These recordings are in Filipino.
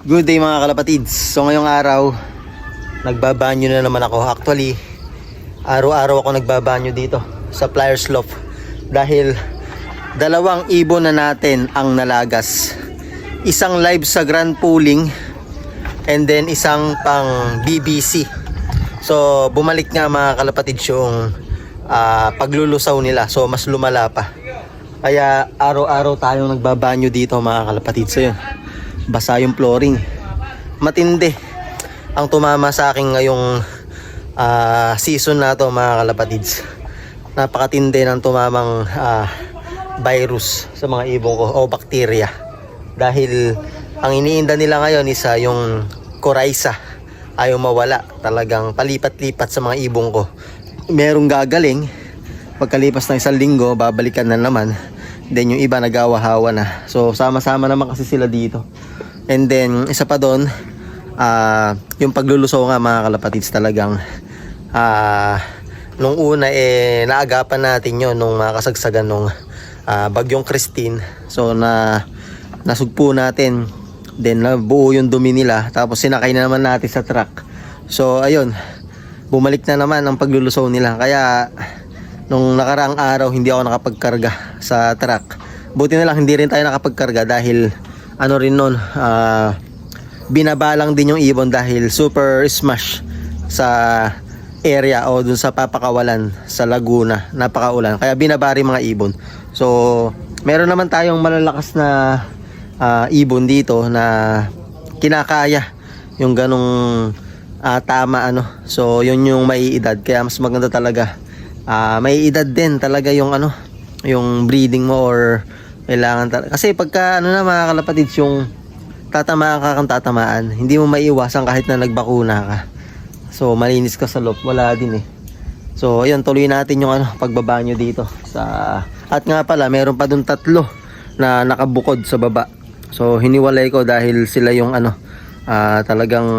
Good day mga kalapatids. So ngayong araw, nagbabanyo na naman ako. Actually, araw-araw ako nagbabanyo dito sa Flyers Loft. Dahil dalawang ibon na natin ang nalagas. Isang live sa Grand Pooling and then isang pang BBC. So bumalik nga mga kalapatids yung paglulusaw nila. So mas lumala pa. Kaya araw-araw tayong nagbabanyo dito mga kalapatids. So yun, basa yung flooring. Matindi ang tumama sa akin ngayong season na to mga kalapatids. Napakatindi ng tumamang virus sa mga ibon ko o bacteria. Dahil ang iniinda nila ngayon is yung coryza. Ayaw mawala. Talagang palipat-lipat sa mga ibon ko. Merong gagaling. Pagkalipas ng isang linggo, babalikan na naman. Then yung iba nagawa-hawa na. So sama-sama naman kasi sila dito. And then isa pa doon, yung paglulusaw nga mga kalapatids talagang nung una naagapan natin yon nung makasagsagan nung bagyong Christine. So nasugpo natin, then nabuo yung dumi nila, tapos sinakay na naman natin sa truck. So ayun, bumalik na naman ang paglulusaw nila. Kaya nung nakaraang araw hindi ako nakapagkarga sa truck. Buti na lang hindi rin tayo nakapagkarga dahil ano rin nun, binabalang din yung ibon dahil super smash sa area o dun sa papakawalan sa Laguna, napakaulan, kaya binabari mga ibon. So meron naman tayong malalakas na ibon dito na kinakaya yung ganong tama ano. So yun yung maiidad, kaya mas maganda talaga maiidad din talaga yung yung breeding mo, or kailangan kasi pagka na mga kalapatids, yung tatamaan ka kang tatamaan, hindi mo maiiwasan kahit na nagbakuna ka. So malinis ka sa loob, wala din So ayun, tuloy natin yung pagbabanyo dito at nga pala meron pa dun 3 na nakabukod sa baba. So hiniwalay ko dahil sila yung talagang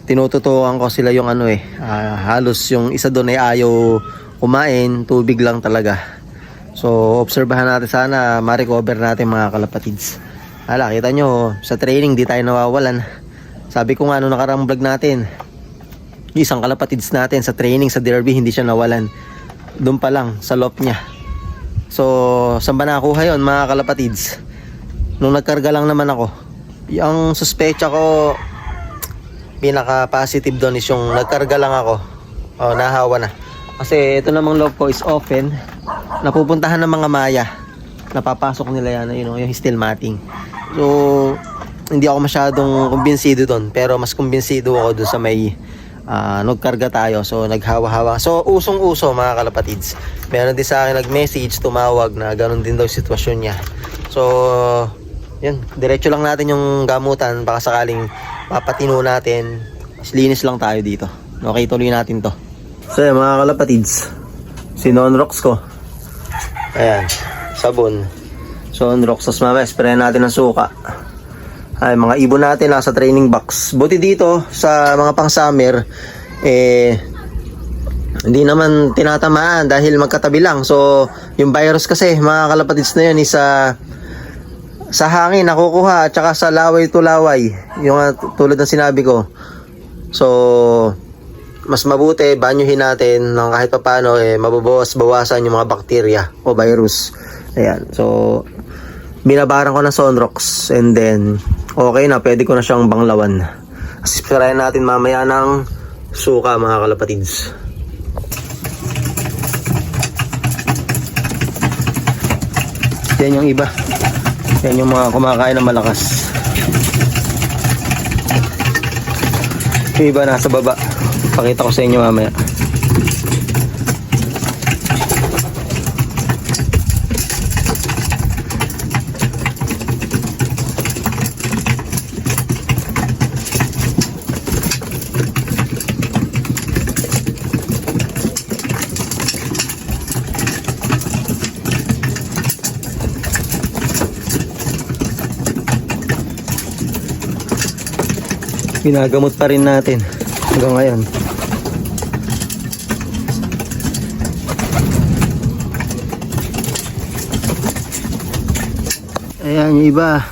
tinututukan ko sila yung halos yung isa doon ay ayaw kumain, tubig lang talaga. So obserbahan natin, sana ma-recover natin mga kalapatids. Hala, kita nyo sa training di tayo nawawalan. Sabi ko nga nung nakarang vlog natin, isang kalapatids natin sa training sa derby hindi siya nawalan. Doon pa lang sa loft niya. So saan ba nakuha yun mga kalapatids? Nung nagkarga lang naman ako. Yung suspecha ko pinaka positive doon is yung nagkarga lang ako, nahawa na. Kasi ito namang loob ko is open, napupuntahan ng mga maya, napapasok nila yan yung steel matting. So hindi ako masyadong kumbinsido doon, pero mas kumbinsido ako doon sa may nagkarga tayo. So naghawa-hawa. So usong-uso mga kalapatids. Meron din sa akin nag-message, tumawag na ganun din daw sitwasyon niya. So yun, diretso lang natin yung gamutan, baka sakaling papatino natin. Linis lang tayo dito. Okay, tuloy natin to. So yan mga kalapatids, sinonrox ko. Ayan, sabon, sonrox. Tapos mamaya sprayan natin ng suka. Ay, mga ibon natin nasa training box. Buti dito sa mga pang summer hindi naman tinatamaan dahil magkatabi lang. So yung virus kasi mga kalapatids na yun is sa hangin nakukuha at saka sa laway to laway, yung tulad ng sinabi ko. So mas mabuti banyuhin natin ng kahit paano mababawas-bawasan yung mga bakterya o virus. Ayan, so binabaran ko ng Sonrox and then okay na, pwede ko na siyang banglawan. Sipsarayan natin mamaya ng suka mga kalapatids. Yan yung iba, yan yung mga kumakain ng malakas. Yung iba nasa baba, pakita ko sa inyo mamaya. Ginagamot pa rin natin hanggang ngayon. Ayan yung iba.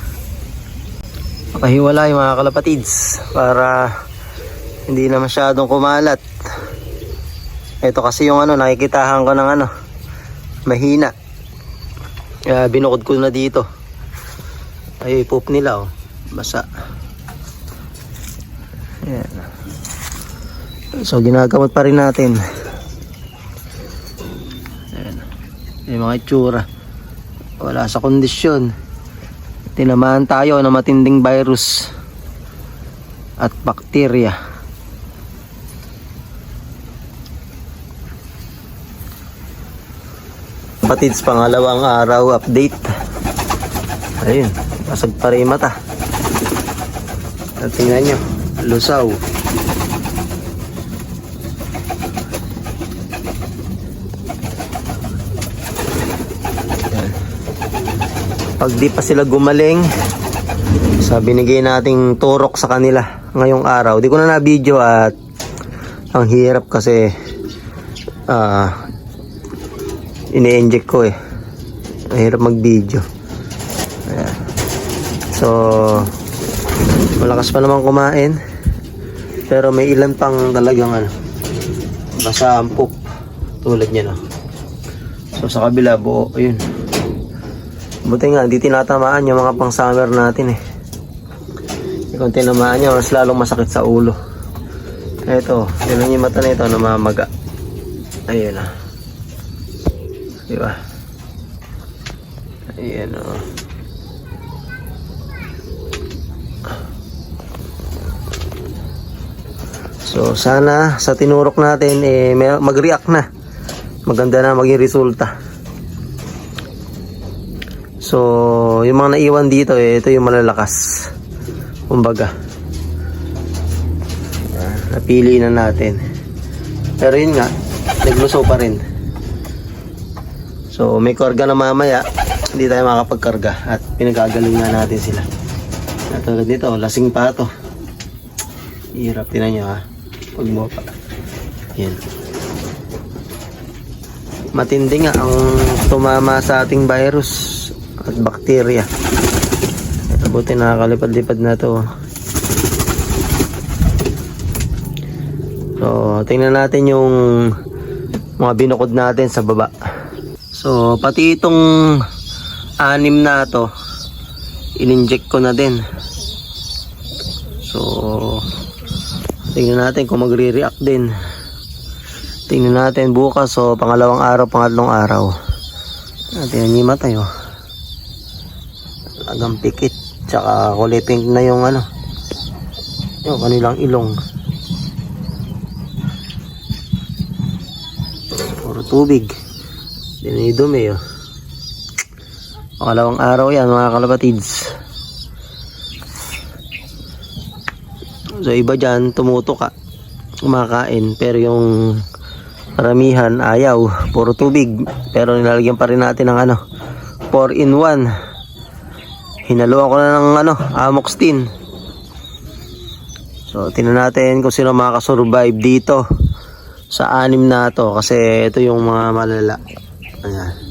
Pahiwalay mga kalapatids para hindi na masyadong kumalat. Ito kasi yung nakikitahan ko ng mahina. Kaya binukod ko na dito. Ay poop nila basa. Ayan. So ginagamot pa rin natin. Ayan. Yung mga itsura wala sa kondisyon. Tinamaan tayo ng matinding virus at bakterya. Kapatids, pangalawang araw update. Ayun, basag pa rin mata. At tingnan nyo, lusaw. Pag di pa sila gumaling sa binigay nating turok sa kanila ngayong araw, di ko na na-video at ang hirap kasi ini-inject ko ang hirap mag-video. Ayan. So malakas pa naman kumain pero may ilan pang talagang basa ang poop tulad niya So sa kabila buo, ayun. Buti nga, hindi tinatamaan yung mga pang summer natin Kung tinamaan nyo, mas lalong masakit sa ulo. Ito, yun yung mata na ito, namamaga. Ayun Diba? Ayan So, sana sa tinurok natin, mag-react na. Maganda na maging resulta. So, yung mga naiwan dito, ito yung malalakas. Kumbaga. Napili na natin. Pero yun nga, nagluso pa rin. So, may karga na mamaya. Hindi tayo makapagkarga. At pinagagaling na natin sila. At tulad nito, lasing pa ito. Hirap, tinan nyo Pag mo pa. Yan. Matindi nga ang tumama sa ating virus at bakterya. Buti nakakalipad-lipad na to. So tingnan natin yung mga binukod natin sa baba. So pati itong 6 na to in-inject ko na din. So tingnan natin kung magre-react din. Tingnan natin bukas pangalawang araw, pangatlong araw. Tingnan niyo mata agang pikit, tsaka kulay pink na yung yung kanilang ilong. Puro tubig, dinidumi pangalawang araw yan mga kalapatids. So iba dyan tumutok kumakain, pero yung karamihan ayaw, puro tubig. Pero nilalagyan pa rin natin ng 4-in-1. Hinaluan ko na ng Amoxtin. So tingnan natin kung sino makakasurvive dito sa 6 na to, kasi ito yung mga malala. Ayan.